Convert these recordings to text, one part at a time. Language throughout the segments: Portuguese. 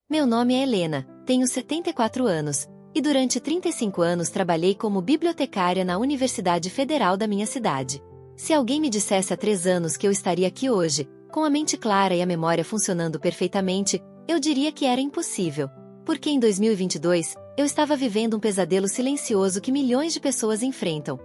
Meu nome é Helena, tenho 74 anos, e durante 35 anos trabalhei como bibliotecária na Universidade Federal da minha cidade. Se alguém me dissesse há 3 anos que eu estaria aqui hoje, com a mente clara e a memória funcionando perfeitamente, eu diria que era impossível. Porque em 2022, eu estava vivendo um pesadelo silencioso que milhões de pessoas enfrentam.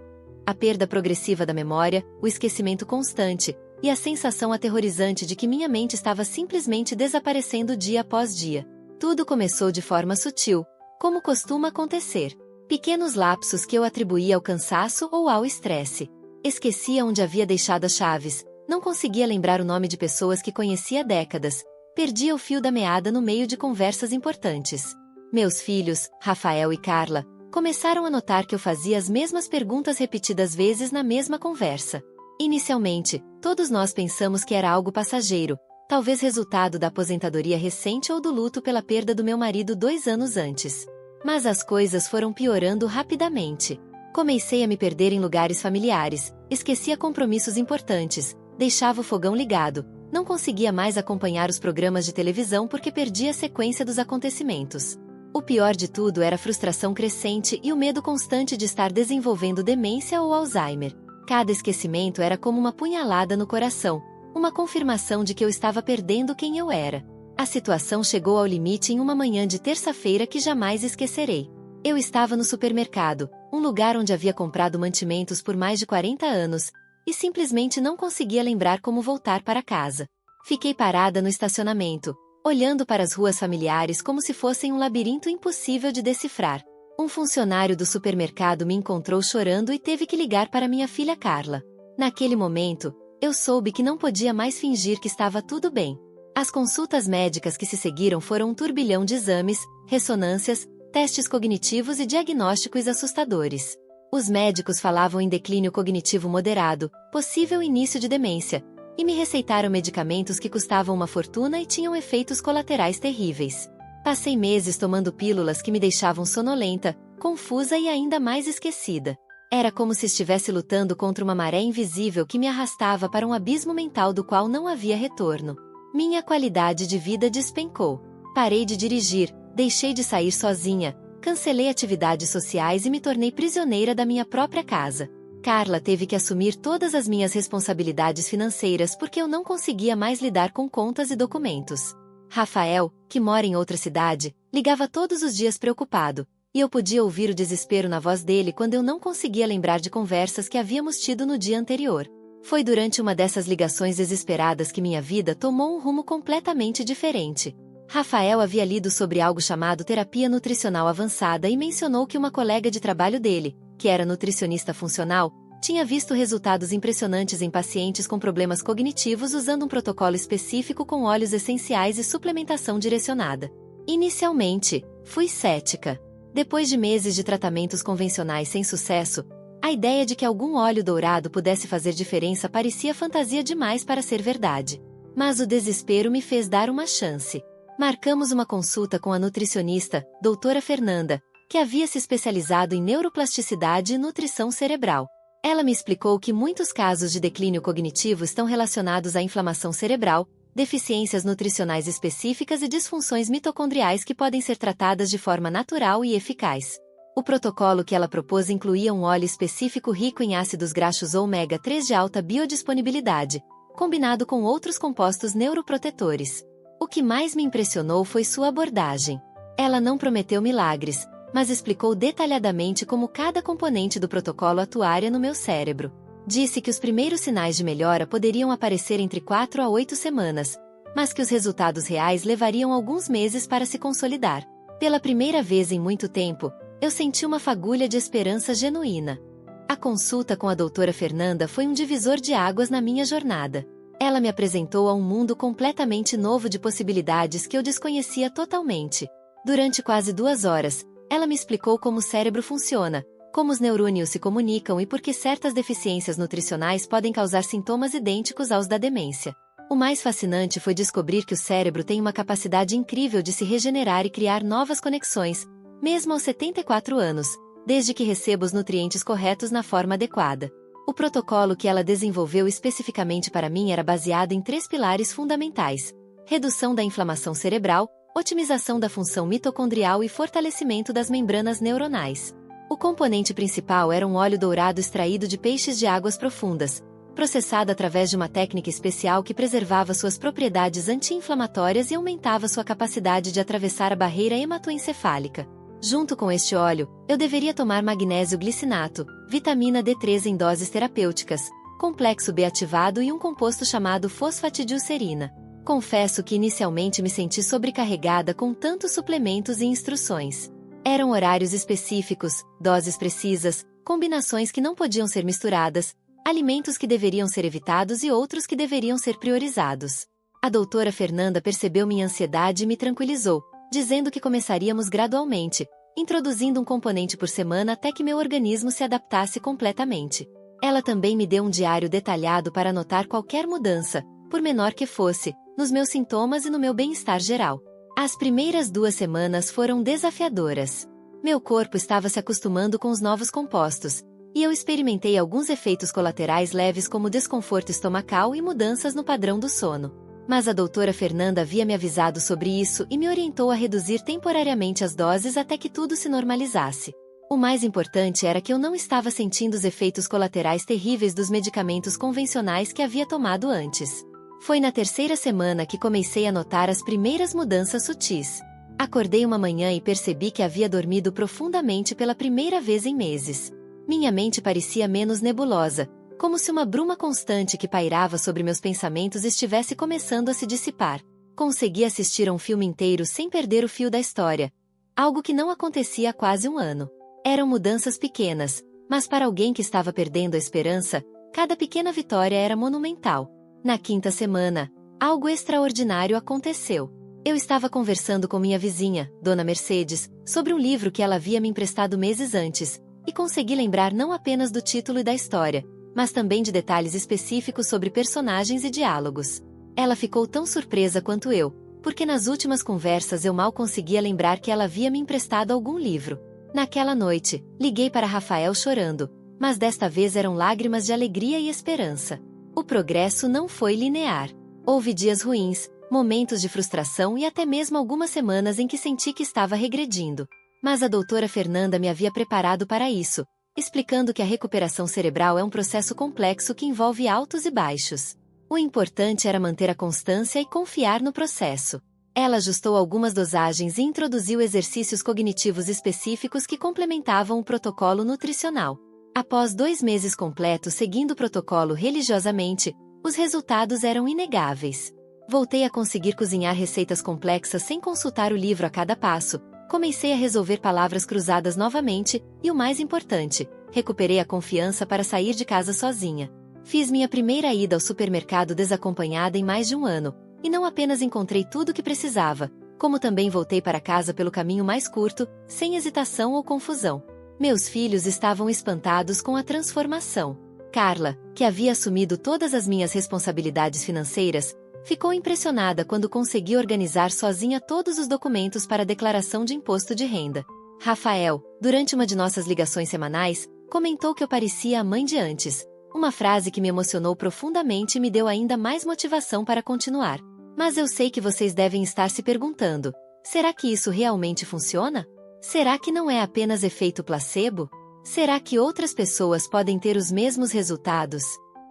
A perda progressiva da memória, o esquecimento constante, e a sensação aterrorizante de que minha mente estava simplesmente desaparecendo dia após dia. Tudo começou de forma sutil, como costuma acontecer. Pequenos lapsos que eu atribuía ao cansaço ou ao estresse. Esquecia onde havia deixado as chaves, não conseguia lembrar o nome de pessoas que conhecia há décadas, perdia o fio da meada no meio de conversas importantes. Meus filhos, Rafael e Carla, começaram a notar que eu fazia as mesmas perguntas repetidas vezes na mesma conversa. Inicialmente, todos nós pensamos que era algo passageiro, talvez resultado da aposentadoria recente ou do luto pela perda do meu marido 2 anos antes. Mas as coisas foram piorando rapidamente. Comecei a me perder em lugares familiares, esquecia compromissos importantes, deixava o fogão ligado, não conseguia mais acompanhar os programas de televisão porque perdia a sequência dos acontecimentos. O pior de tudo era a frustração crescente e o medo constante de estar desenvolvendo demência ou Alzheimer. Cada esquecimento era como uma punhalada no coração, uma confirmação de que eu estava perdendo quem eu era. A situação chegou ao limite em uma manhã de terça-feira que jamais esquecerei. Eu estava no supermercado, um lugar onde havia comprado mantimentos por mais de 40 anos, e simplesmente não conseguia lembrar como voltar para casa. Fiquei parada no estacionamento, olhando para as ruas familiares como se fossem um labirinto impossível de decifrar. Um funcionário do supermercado me encontrou chorando e teve que ligar para minha filha Carla. Naquele momento, eu soube que não podia mais fingir que estava tudo bem. As consultas médicas que se seguiram foram um turbilhão de exames, ressonâncias, testes cognitivos e diagnósticos assustadores. Os médicos falavam em declínio cognitivo moderado, possível início de demência, e me receitaram medicamentos que custavam uma fortuna e tinham efeitos colaterais terríveis. Passei meses tomando pílulas que me deixavam sonolenta, confusa e ainda mais esquecida. Era como se estivesse lutando contra uma maré invisível que me arrastava para um abismo mental do qual não havia retorno. Minha qualidade de vida despencou. Parei de dirigir, deixei de sair sozinha, cancelei atividades sociais e me tornei prisioneira da minha própria casa. Carla teve que assumir todas as minhas responsabilidades financeiras porque eu não conseguia mais lidar com contas e documentos. Rafael, que mora em outra cidade, ligava todos os dias preocupado, e eu podia ouvir o desespero na voz dele quando eu não conseguia lembrar de conversas que havíamos tido no dia anterior. Foi durante uma dessas ligações desesperadas que minha vida tomou um rumo completamente diferente. Rafael havia lido sobre algo chamado terapia nutricional avançada e mencionou que uma colega de trabalho dele, que era nutricionista funcional, tinha visto resultados impressionantes em pacientes com problemas cognitivos usando um protocolo específico com óleos essenciais e suplementação direcionada. Inicialmente, fui cética. Depois de meses de tratamentos convencionais sem sucesso, a ideia de que algum óleo dourado pudesse fazer diferença parecia fantasia demais para ser verdade. Mas o desespero me fez dar uma chance. Marcamos uma consulta com a nutricionista, doutora Fernanda, que havia se especializado em neuroplasticidade e nutrição cerebral. Ela me explicou que muitos casos de declínio cognitivo estão relacionados à inflamação cerebral, deficiências nutricionais específicas e disfunções mitocondriais que podem ser tratadas de forma natural e eficaz. O protocolo que ela propôs incluía um óleo específico rico em ácidos graxos ômega 3 de alta biodisponibilidade, combinado com outros compostos neuroprotetores. O que mais me impressionou foi sua abordagem. Ela não prometeu milagres, mas explicou detalhadamente como cada componente do protocolo atuaria no meu cérebro. Disse que os primeiros sinais de melhora poderiam aparecer entre 4 a 8 semanas, mas que os resultados reais levariam alguns meses para se consolidar. Pela primeira vez em muito tempo, eu senti uma fagulha de esperança genuína. A consulta com a doutora Fernanda foi um divisor de águas na minha jornada. Ela me apresentou a um mundo completamente novo de possibilidades que eu desconhecia totalmente. Durante quase 2 horas, ela me explicou como o cérebro funciona, como os neurônios se comunicam e por que certas deficiências nutricionais podem causar sintomas idênticos aos da demência. O mais fascinante foi descobrir que o cérebro tem uma capacidade incrível de se regenerar e criar novas conexões, mesmo aos 74 anos, desde que receba os nutrientes corretos na forma adequada. O protocolo que ela desenvolveu especificamente para mim era baseado em 3 pilares fundamentais: redução da inflamação cerebral, otimização da função mitocondrial e fortalecimento das membranas neuronais. O componente principal era um óleo dourado extraído de peixes de águas profundas, processado através de uma técnica especial que preservava suas propriedades anti-inflamatórias e aumentava sua capacidade de atravessar a barreira hematoencefálica. Junto com este óleo, eu deveria tomar magnésio glicinato, vitamina D3 em doses terapêuticas, complexo B ativado e um composto chamado fosfatidilcerina. Confesso que inicialmente me senti sobrecarregada com tantos suplementos e instruções. Eram horários específicos, doses precisas, combinações que não podiam ser misturadas, alimentos que deveriam ser evitados e outros que deveriam ser priorizados. A doutora Fernanda percebeu minha ansiedade e me tranquilizou, dizendo que começaríamos gradualmente, introduzindo um componente por semana até que meu organismo se adaptasse completamente. Ela também me deu um diário detalhado para anotar qualquer mudança, por menor que fosse, nos meus sintomas e no meu bem-estar geral. As primeiras 2 semanas foram desafiadoras. Meu corpo estava se acostumando com os novos compostos, e eu experimentei alguns efeitos colaterais leves como desconforto estomacal e mudanças no padrão do sono. Mas a doutora Fernanda havia me avisado sobre isso e me orientou a reduzir temporariamente as doses até que tudo se normalizasse. O mais importante era que eu não estava sentindo os efeitos colaterais terríveis dos medicamentos convencionais que havia tomado antes. Foi na 3ª semana que comecei a notar as primeiras mudanças sutis. Acordei uma manhã e percebi que havia dormido profundamente pela primeira vez em meses. Minha mente parecia menos nebulosa, como se uma bruma constante que pairava sobre meus pensamentos estivesse começando a se dissipar. Consegui assistir a um filme inteiro sem perder o fio da história, algo que não acontecia há quase um ano. Eram mudanças pequenas, mas para alguém que estava perdendo a esperança, cada pequena vitória era monumental. Na 5ª semana, algo extraordinário aconteceu. Eu estava conversando com minha vizinha, Dona Mercedes, sobre um livro que ela havia me emprestado meses antes, e consegui lembrar não apenas do título e da história, mas também de detalhes específicos sobre personagens e diálogos. Ela ficou tão surpresa quanto eu, porque nas últimas conversas eu mal conseguia lembrar que ela havia me emprestado algum livro. Naquela noite, liguei para Rafael chorando, mas desta vez eram lágrimas de alegria e esperança. O progresso não foi linear. Houve dias ruins, momentos de frustração e até mesmo algumas semanas em que senti que estava regredindo. Mas a doutora Fernanda me havia preparado para isso, explicando que a recuperação cerebral é um processo complexo que envolve altos e baixos. O importante era manter a constância e confiar no processo. Ela ajustou algumas dosagens e introduziu exercícios cognitivos específicos que complementavam o protocolo nutricional. Após 2 meses completos seguindo o protocolo religiosamente, os resultados eram inegáveis. Voltei a conseguir cozinhar receitas complexas sem consultar o livro a cada passo, comecei a resolver palavras cruzadas novamente, e o mais importante, recuperei a confiança para sair de casa sozinha. Fiz minha primeira ida ao supermercado desacompanhada em mais de um ano, e não apenas encontrei tudo o que precisava, como também voltei para casa pelo caminho mais curto, sem hesitação ou confusão. Meus filhos estavam espantados com a transformação. Carla, que havia assumido todas as minhas responsabilidades financeiras, ficou impressionada quando consegui organizar sozinha todos os documentos para a declaração de imposto de renda. Rafael, durante uma de nossas ligações semanais, comentou que eu parecia a mãe de antes, uma frase que me emocionou profundamente e me deu ainda mais motivação para continuar. Mas eu sei que vocês devem estar se perguntando, será que isso realmente funciona? Será que não é apenas efeito placebo? Será que outras pessoas podem ter os mesmos resultados?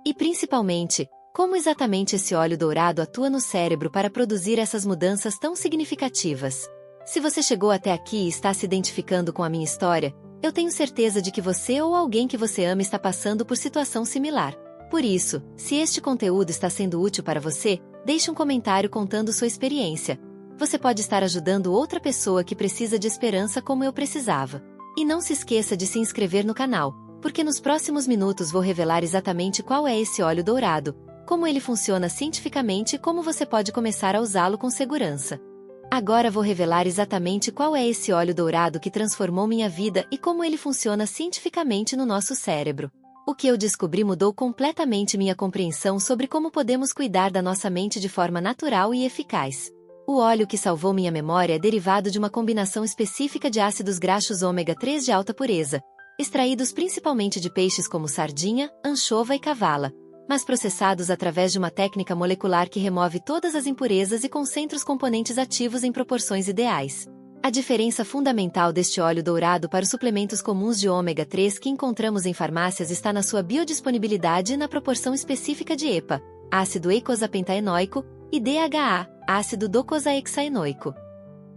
E principalmente, como exatamente esse óleo dourado atua no cérebro para produzir essas mudanças tão significativas? Se você chegou até aqui e está se identificando com a minha história, eu tenho certeza de que você ou alguém que você ama está passando por situação similar. Por isso, se este conteúdo está sendo útil para você, deixe um comentário contando sua experiência. Você pode estar ajudando outra pessoa que precisa de esperança como eu precisava. E não se esqueça de se inscrever no canal, porque nos próximos minutos vou revelar exatamente qual é esse óleo dourado, como ele funciona cientificamente e como você pode começar a usá-lo com segurança. Agora vou revelar exatamente qual é esse óleo dourado que transformou minha vida e como ele funciona cientificamente no nosso cérebro. O que eu descobri mudou completamente minha compreensão sobre como podemos cuidar da nossa mente de forma natural e eficaz. O óleo que salvou minha memória é derivado de uma combinação específica de ácidos graxos ômega 3 de alta pureza, extraídos principalmente de peixes como sardinha, anchova e cavala, mas processados através de uma técnica molecular que remove todas as impurezas e concentra os componentes ativos em proporções ideais. A diferença fundamental deste óleo dourado para os suplementos comuns de ômega 3 que encontramos em farmácias está na sua biodisponibilidade e na proporção específica de EPA, ácido eicosapentaenoico, e DHA, ácido docosahexaenoico.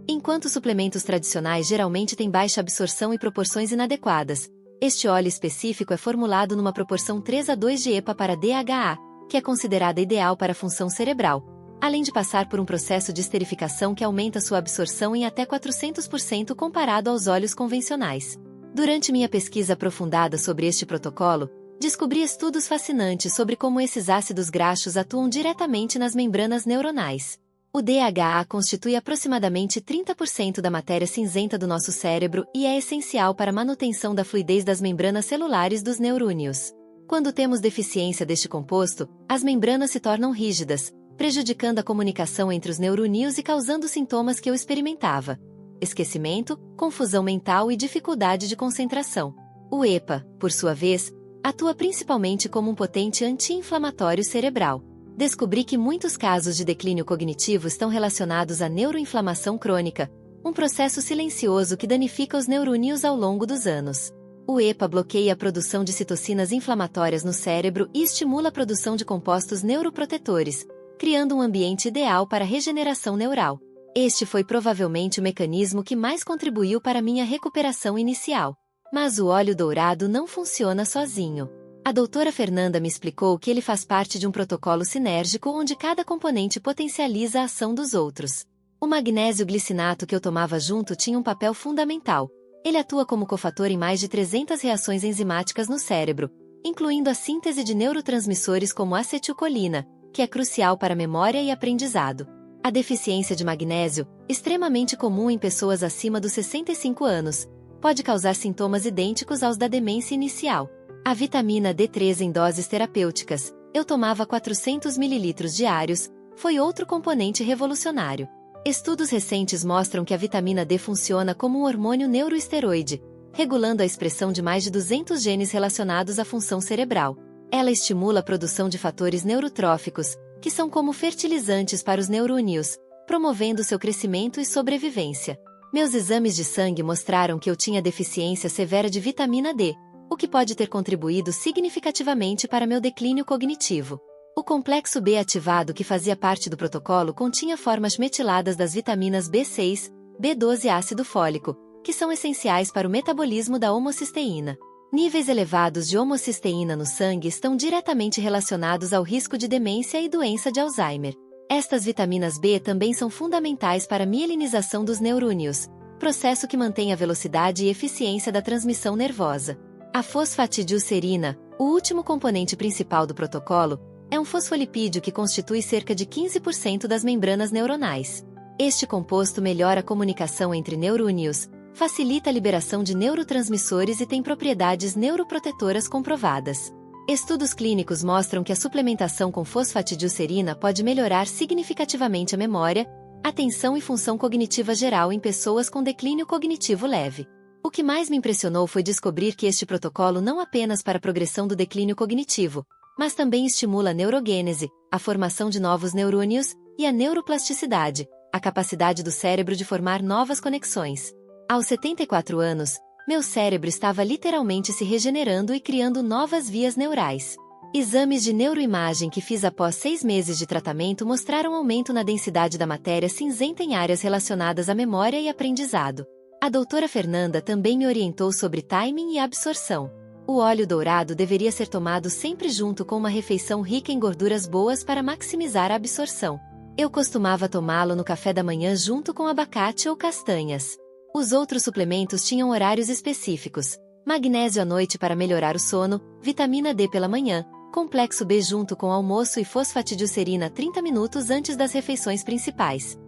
Enquanto suplementos tradicionais geralmente têm baixa absorção e proporções inadequadas, este óleo específico é formulado numa proporção 3:2 de EPA para DHA, que é considerada ideal para a função cerebral, além de passar por um processo de esterificação que aumenta sua absorção em até 400% comparado aos óleos convencionais. Durante minha pesquisa aprofundada sobre este protocolo, descobri estudos fascinantes sobre como esses ácidos graxos atuam diretamente nas membranas neuronais. O DHA constitui aproximadamente 30% da matéria cinzenta do nosso cérebro e é essencial para a manutenção da fluidez das membranas celulares dos neurônios. Quando temos deficiência deste composto, as membranas se tornam rígidas, prejudicando a comunicação entre os neurônios e causando sintomas que eu experimentava: esquecimento, confusão mental e dificuldade de concentração. O EPA, por sua vez, atua principalmente como um potente anti-inflamatório cerebral. Descobri que muitos casos de declínio cognitivo estão relacionados à neuroinflamação crônica, um processo silencioso que danifica os neurônios ao longo dos anos. O EPA bloqueia a produção de citocinas inflamatórias no cérebro e estimula a produção de compostos neuroprotetores, criando um ambiente ideal para a regeneração neural. Este foi provavelmente o mecanismo que mais contribuiu para minha recuperação inicial. Mas o óleo dourado não funciona sozinho. A doutora Fernanda me explicou que ele faz parte de um protocolo sinérgico onde cada componente potencializa a ação dos outros. O magnésio glicinato que eu tomava junto tinha um papel fundamental. Ele atua como cofator em mais de 300 reações enzimáticas no cérebro, incluindo a síntese de neurotransmissores como acetilcolina, que é crucial para a memória e aprendizado. A deficiência de magnésio, extremamente comum em pessoas acima dos 65 anos, pode causar sintomas idênticos aos da demência inicial. A vitamina D3 em doses terapêuticas, eu tomava 400 ml diários, foi outro componente revolucionário. Estudos recentes mostram que a vitamina D funciona como um hormônio neuroesteroide, regulando a expressão de mais de 200 genes relacionados à função cerebral. Ela estimula a produção de fatores neurotróficos, que são como fertilizantes para os neurônios, promovendo seu crescimento e sobrevivência. Meus exames de sangue mostraram que eu tinha deficiência severa de vitamina D, o que pode ter contribuído significativamente para meu declínio cognitivo. O complexo B ativado que fazia parte do protocolo continha formas metiladas das vitaminas B6, B12 e ácido fólico, que são essenciais para o metabolismo da homocisteína. Níveis elevados de homocisteína no sangue estão diretamente relacionados ao risco de demência e doença de Alzheimer. Estas vitaminas B também são fundamentais para a mielinização dos neurônios, processo que mantém a velocidade e eficiência da transmissão nervosa. A fosfatidilcerina, o último componente principal do protocolo, é um fosfolipídio que constitui cerca de 15% das membranas neuronais. Este composto melhora a comunicação entre neurônios, facilita a liberação de neurotransmissores e tem propriedades neuroprotetoras comprovadas. Estudos clínicos mostram que a suplementação com fosfatidilcerina pode melhorar significativamente a memória, atenção e função cognitiva geral em pessoas com declínio cognitivo leve. O que mais me impressionou foi descobrir que este protocolo não apenas para a progressão do declínio cognitivo, mas também estimula a neurogênese, a formação de novos neurônios, e a neuroplasticidade, a capacidade do cérebro de formar novas conexões. Aos 74 anos, meu cérebro estava literalmente se regenerando e criando novas vias neurais. Exames de neuroimagem que fiz após 6 meses de tratamento mostraram aumento na densidade da matéria cinzenta em áreas relacionadas à memória e aprendizado. A doutora Fernanda também me orientou sobre timing e absorção. O óleo dourado deveria ser tomado sempre junto com uma refeição rica em gorduras boas para maximizar a absorção. Eu costumava tomá-lo no café da manhã junto com abacate ou castanhas. Os outros suplementos tinham horários específicos: magnésio à noite para melhorar o sono, vitamina D pela manhã, complexo B junto com almoço e fosfatidilcerina 30 minutos antes das refeições principais.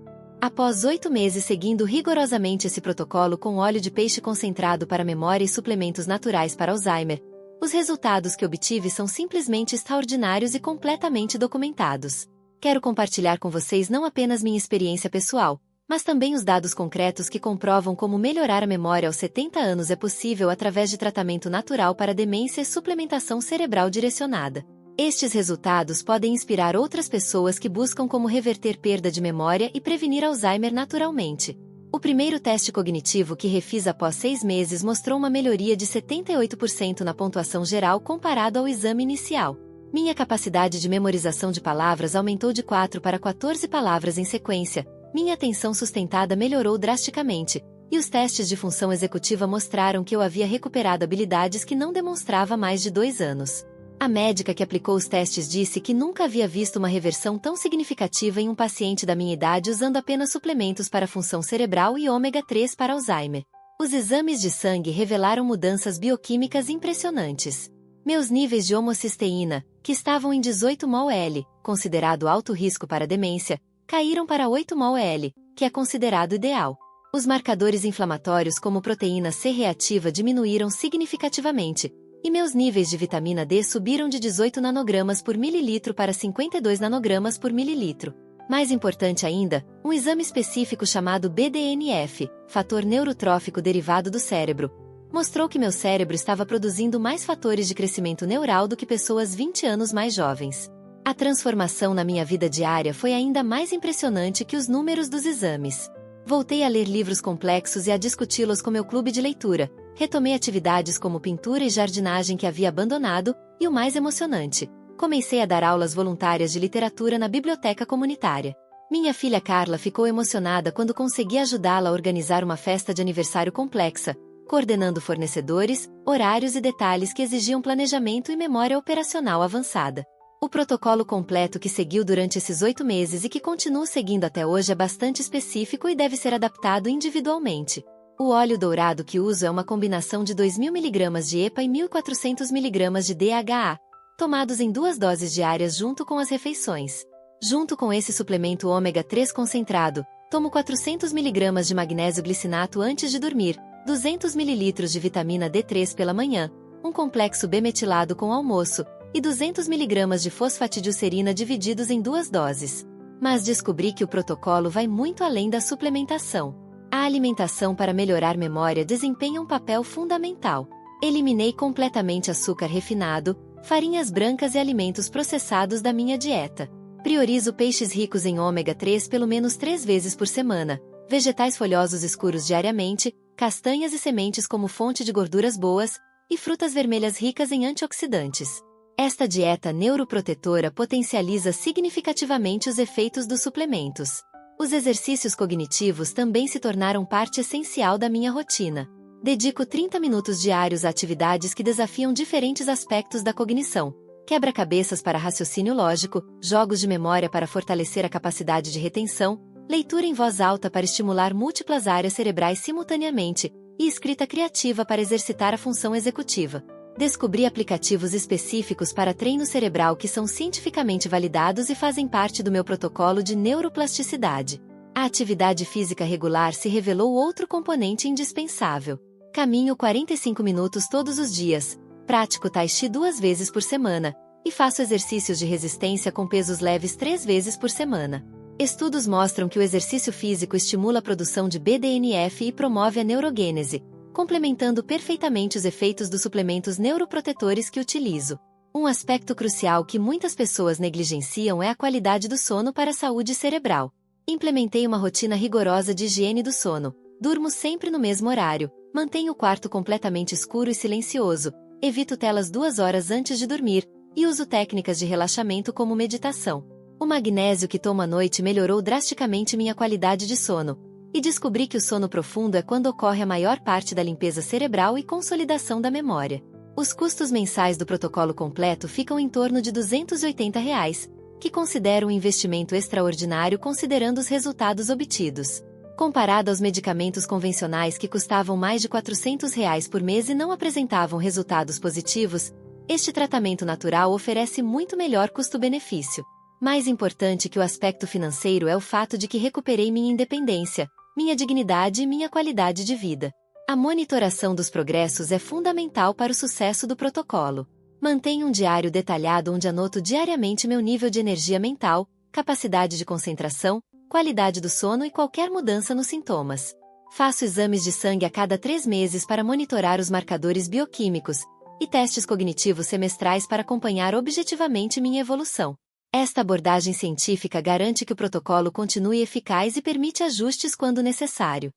Após 8 meses seguindo rigorosamente esse protocolo com óleo de peixe concentrado para memória e suplementos naturais para Alzheimer, os resultados que obtive são simplesmente extraordinários e completamente documentados. Quero compartilhar com vocês não apenas minha experiência pessoal, mas também os dados concretos que comprovam como melhorar a memória aos 70 anos é possível através de tratamento natural para demência e suplementação cerebral direcionada. Estes resultados podem inspirar outras pessoas que buscam como reverter perda de memória e prevenir Alzheimer naturalmente. O primeiro teste cognitivo que refiz após 6 meses mostrou uma melhoria de 78% na pontuação geral comparado ao exame inicial. Minha capacidade de memorização de palavras aumentou de 4 para 14 palavras em sequência, minha atenção sustentada melhorou drasticamente, e os testes de função executiva mostraram que eu havia recuperado habilidades que não demonstrava há mais de 2 anos. A médica que aplicou os testes disse que nunca havia visto uma reversão tão significativa em um paciente da minha idade usando apenas suplementos para função cerebral e ômega 3 para Alzheimer. Os exames de sangue revelaram mudanças bioquímicas impressionantes. Meus níveis de homocisteína, que estavam em 18 mol/L, considerado alto risco para demência, caíram para 8 mol/L, que é considerado ideal. Os marcadores inflamatórios como proteína C reativa diminuíram significativamente, e meus níveis de vitamina D subiram de 18 nanogramas por mililitro para 52 nanogramas por mililitro. Mais importante ainda, um exame específico chamado BDNF, fator neurotrófico derivado do cérebro, mostrou que meu cérebro estava produzindo mais fatores de crescimento neural do que pessoas 20 anos mais jovens. A transformação na minha vida diária foi ainda mais impressionante que os números dos exames. Voltei a ler livros complexos e a discuti-los com meu clube de leitura, retomei atividades como pintura e jardinagem que havia abandonado, e o mais emocionante, comecei a dar aulas voluntárias de literatura na biblioteca comunitária. Minha filha Carla ficou emocionada quando consegui ajudá-la a organizar uma festa de aniversário complexa, coordenando fornecedores, horários e detalhes que exigiam planejamento e memória operacional avançada. O protocolo completo que seguiu durante esses 8 meses e que continuo seguindo até hoje é bastante específico e deve ser adaptado individualmente. O óleo dourado que uso é uma combinação de 2.000 mg de EPA e 1.400 mg de DHA, tomados em 2 doses diárias junto com as refeições. Junto com esse suplemento ômega 3 concentrado, tomo 400 mg de magnésio glicinato antes de dormir, 200 ml de vitamina D3 pela manhã, um complexo B-metilado com almoço, e 200 mg de fosfatidilcerina divididos em 2 doses. Mas descobri que o protocolo vai muito além da suplementação. A alimentação para melhorar memória desempenha um papel fundamental. Eliminei completamente açúcar refinado, farinhas brancas e alimentos processados da minha dieta. Priorizo peixes ricos em ômega 3 pelo menos 3 vezes por semana, vegetais folhosos escuros diariamente, castanhas e sementes como fonte de gorduras boas, e frutas vermelhas ricas em antioxidantes. Esta dieta neuroprotetora potencializa significativamente os efeitos dos suplementos. Os exercícios cognitivos também se tornaram parte essencial da minha rotina. Dedico 30 minutos diários a atividades que desafiam diferentes aspectos da cognição: quebra-cabeças para raciocínio lógico, jogos de memória para fortalecer a capacidade de retenção, leitura em voz alta para estimular múltiplas áreas cerebrais simultaneamente, e escrita criativa para exercitar a função executiva. Descobri aplicativos específicos para treino cerebral que são cientificamente validados e fazem parte do meu protocolo de neuroplasticidade. A atividade física regular se revelou outro componente indispensável. Caminho 45 minutos todos os dias, pratico Tai Chi 2 vezes por semana, e faço exercícios de resistência com pesos leves 3 vezes por semana. Estudos mostram que o exercício físico estimula a produção de BDNF e promove a neurogênese, complementando perfeitamente os efeitos dos suplementos neuroprotetores que utilizo. Um aspecto crucial que muitas pessoas negligenciam é a qualidade do sono para a saúde cerebral. Implementei uma rotina rigorosa de higiene do sono, durmo sempre no mesmo horário, mantenho o quarto completamente escuro e silencioso, evito telas 2 horas antes de dormir, e uso técnicas de relaxamento como meditação. O magnésio que tomo à noite melhorou drasticamente minha qualidade de sono, e descobri que o sono profundo é quando ocorre a maior parte da limpeza cerebral e consolidação da memória. Os custos mensais do protocolo completo ficam em torno de R$ 280, que considero um investimento extraordinário considerando os resultados obtidos. Comparado aos medicamentos convencionais que custavam mais de R$ 400 por mês e não apresentavam resultados positivos, este tratamento natural oferece muito melhor custo-benefício. Mais importante que o aspecto financeiro é o fato de que recuperei minha independência, minha dignidade e minha qualidade de vida. A monitoração dos progressos é fundamental para o sucesso do protocolo. Mantenho um diário detalhado onde anoto diariamente meu nível de energia mental, capacidade de concentração, qualidade do sono e qualquer mudança nos sintomas. Faço exames de sangue a cada 3 meses para monitorar os marcadores bioquímicos, e testes cognitivos semestrais para acompanhar objetivamente minha evolução. Esta abordagem científica garante que o protocolo continue eficaz e permite ajustes quando necessário.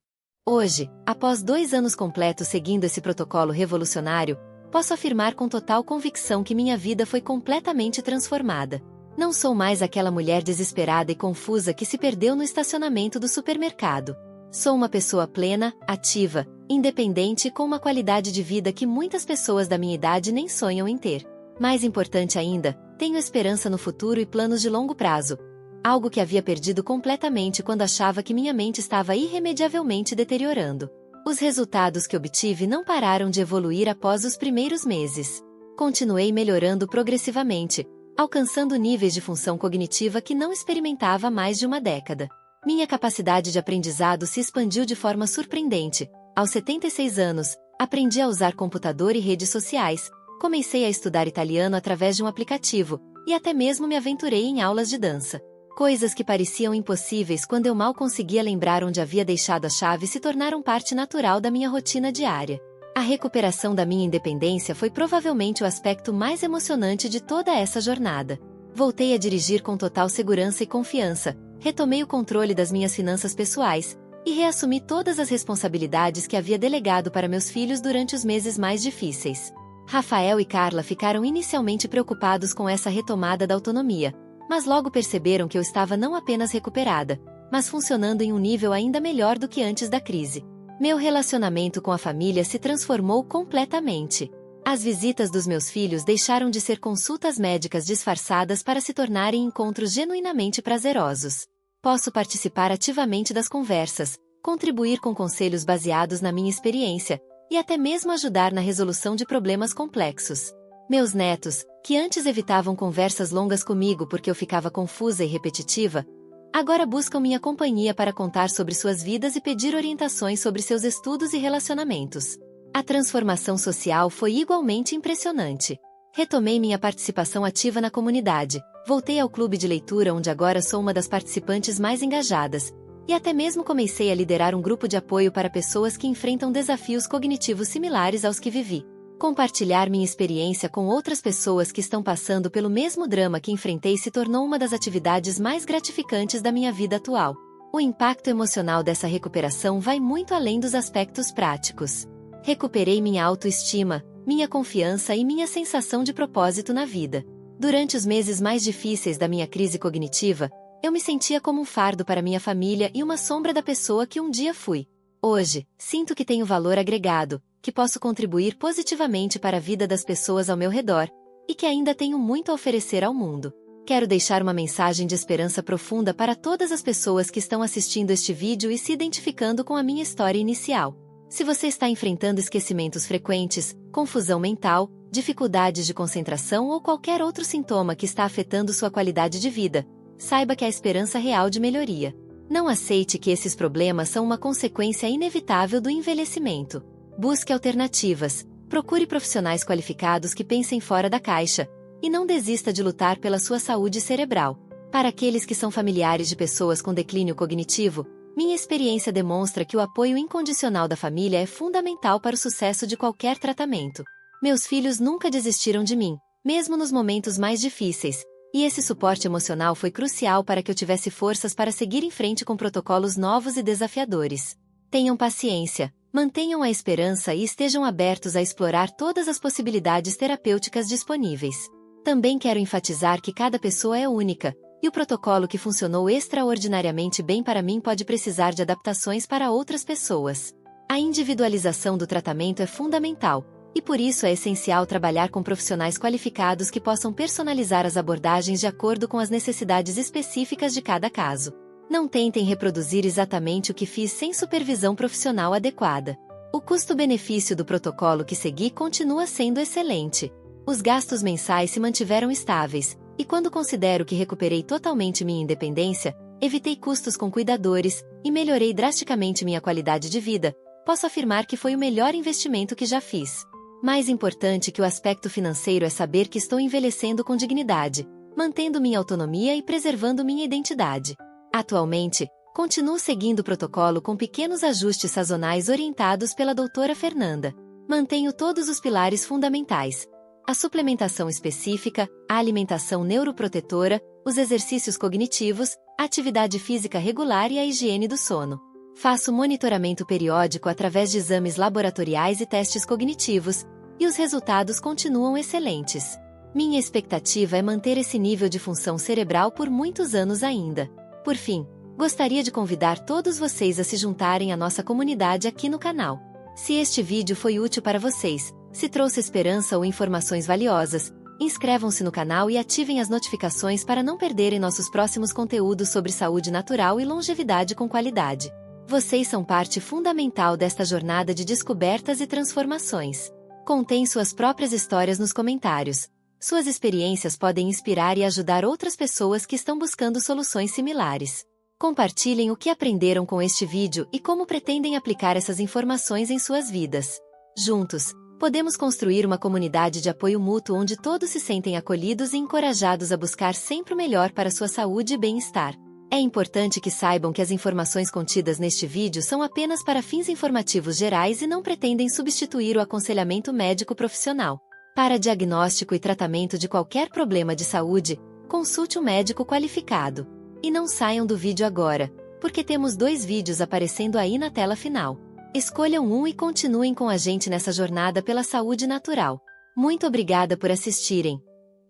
Hoje, após 2 anos completos seguindo esse protocolo revolucionário, posso afirmar com total convicção que minha vida foi completamente transformada. Não sou mais aquela mulher desesperada e confusa que se perdeu no estacionamento do supermercado. Sou uma pessoa plena, ativa, independente e com uma qualidade de vida que muitas pessoas da minha idade nem sonham em ter. Mais importante ainda, tenho esperança no futuro e planos de longo prazo. Algo que havia perdido completamente quando achava que minha mente estava irremediavelmente deteriorando. Os resultados que obtive não pararam de evoluir após os primeiros meses. Continuei melhorando progressivamente, alcançando níveis de função cognitiva que não experimentava há mais de uma década. Minha capacidade de aprendizado se expandiu de forma surpreendente. Aos 76 anos, aprendi a usar computador e redes sociais, comecei a estudar italiano através de um aplicativo, e até mesmo me aventurei em aulas de dança. Coisas que pareciam impossíveis quando eu mal conseguia lembrar onde havia deixado a chave se tornaram parte natural da minha rotina diária. A recuperação da minha independência foi provavelmente o aspecto mais emocionante de toda essa jornada. Voltei a dirigir com total segurança e confiança, retomei o controle das minhas finanças pessoais, e reassumi todas as responsabilidades que havia delegado para meus filhos durante os meses mais difíceis. Rafael e Carla ficaram inicialmente preocupados com essa retomada da autonomia, mas logo perceberam que eu estava não apenas recuperada, mas funcionando em um nível ainda melhor do que antes da crise. Meu relacionamento com a família se transformou completamente. As visitas dos meus filhos deixaram de ser consultas médicas disfarçadas para se tornarem encontros genuinamente prazerosos. Posso participar ativamente das conversas, contribuir com conselhos baseados na minha experiência, e até mesmo ajudar na resolução de problemas complexos. Meus netos, que antes evitavam conversas longas comigo porque eu ficava confusa e repetitiva, agora buscam minha companhia para contar sobre suas vidas e pedir orientações sobre seus estudos e relacionamentos. A transformação social foi igualmente impressionante. Retomei minha participação ativa na comunidade, voltei ao clube de leitura onde agora sou uma das participantes mais engajadas, e até mesmo comecei a liderar um grupo de apoio para pessoas que enfrentam desafios cognitivos similares aos que vivi. Compartilhar minha experiência com outras pessoas que estão passando pelo mesmo drama que enfrentei se tornou uma das atividades mais gratificantes da minha vida atual. O impacto emocional dessa recuperação vai muito além dos aspectos práticos. Recuperei minha autoestima, minha confiança e minha sensação de propósito na vida. Durante os meses mais difíceis da minha crise cognitiva, eu me sentia como um fardo para minha família e uma sombra da pessoa que um dia fui. Hoje, sinto que tenho valor agregado, que posso contribuir positivamente para a vida das pessoas ao meu redor, e que ainda tenho muito a oferecer ao mundo. Quero deixar uma mensagem de esperança profunda para todas as pessoas que estão assistindo este vídeo e se identificando com a minha história inicial. Se você está enfrentando esquecimentos frequentes, confusão mental, dificuldades de concentração ou qualquer outro sintoma que está afetando sua qualidade de vida, saiba que há esperança real de melhoria. Não aceite que esses problemas são uma consequência inevitável do envelhecimento. Busque alternativas, procure profissionais qualificados que pensem fora da caixa, e não desista de lutar pela sua saúde cerebral. Para aqueles que são familiares de pessoas com declínio cognitivo, minha experiência demonstra que o apoio incondicional da família é fundamental para o sucesso de qualquer tratamento. Meus filhos nunca desistiram de mim, mesmo nos momentos mais difíceis, e esse suporte emocional foi crucial para que eu tivesse forças para seguir em frente com protocolos novos e desafiadores. Tenham paciência, mantenham a esperança e estejam abertos a explorar todas as possibilidades terapêuticas disponíveis. Também quero enfatizar que cada pessoa é única, e o protocolo que funcionou extraordinariamente bem para mim pode precisar de adaptações para outras pessoas. A individualização do tratamento é fundamental, e por isso é essencial trabalhar com profissionais qualificados que possam personalizar as abordagens de acordo com as necessidades específicas de cada caso. Não tentem reproduzir exatamente o que fiz sem supervisão profissional adequada. O custo-benefício do protocolo que segui continua sendo excelente. Os gastos mensais se mantiveram estáveis, e quando considero que recuperei totalmente minha independência, evitei custos com cuidadores, e melhorei drasticamente minha qualidade de vida, posso afirmar que foi o melhor investimento que já fiz. Mais importante que o aspecto financeiro é saber que estou envelhecendo com dignidade, mantendo minha autonomia e preservando minha identidade. Atualmente, continuo seguindo o protocolo com pequenos ajustes sazonais orientados pela doutora Fernanda. Mantenho todos os pilares fundamentais: a suplementação específica, a alimentação neuroprotetora, os exercícios cognitivos, a atividade física regular e a higiene do sono. Faço monitoramento periódico através de exames laboratoriais e testes cognitivos, e os resultados continuam excelentes. Minha expectativa é manter esse nível de função cerebral por muitos anos ainda. Por fim, gostaria de convidar todos vocês a se juntarem à nossa comunidade aqui no canal. Se este vídeo foi útil para vocês, se trouxe esperança ou informações valiosas, inscrevam-se no canal e ativem as notificações para não perderem nossos próximos conteúdos sobre saúde natural e longevidade com qualidade. Vocês são parte fundamental desta jornada de descobertas e transformações. Contem suas próprias histórias nos comentários. Suas experiências podem inspirar e ajudar outras pessoas que estão buscando soluções similares. Compartilhem o que aprenderam com este vídeo e como pretendem aplicar essas informações em suas vidas. Juntos, podemos construir uma comunidade de apoio mútuo onde todos se sentem acolhidos e encorajados a buscar sempre o melhor para sua saúde e bem-estar. É importante que saibam que as informações contidas neste vídeo são apenas para fins informativos gerais e não pretendem substituir o aconselhamento médico profissional. Para diagnóstico e tratamento de qualquer problema de saúde, consulte um médico qualificado. E não saiam do vídeo agora, porque temos 2 vídeos aparecendo aí na tela final. Escolham um e continuem com a gente nessa jornada pela saúde natural. Muito obrigada por assistirem.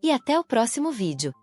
E até o próximo vídeo.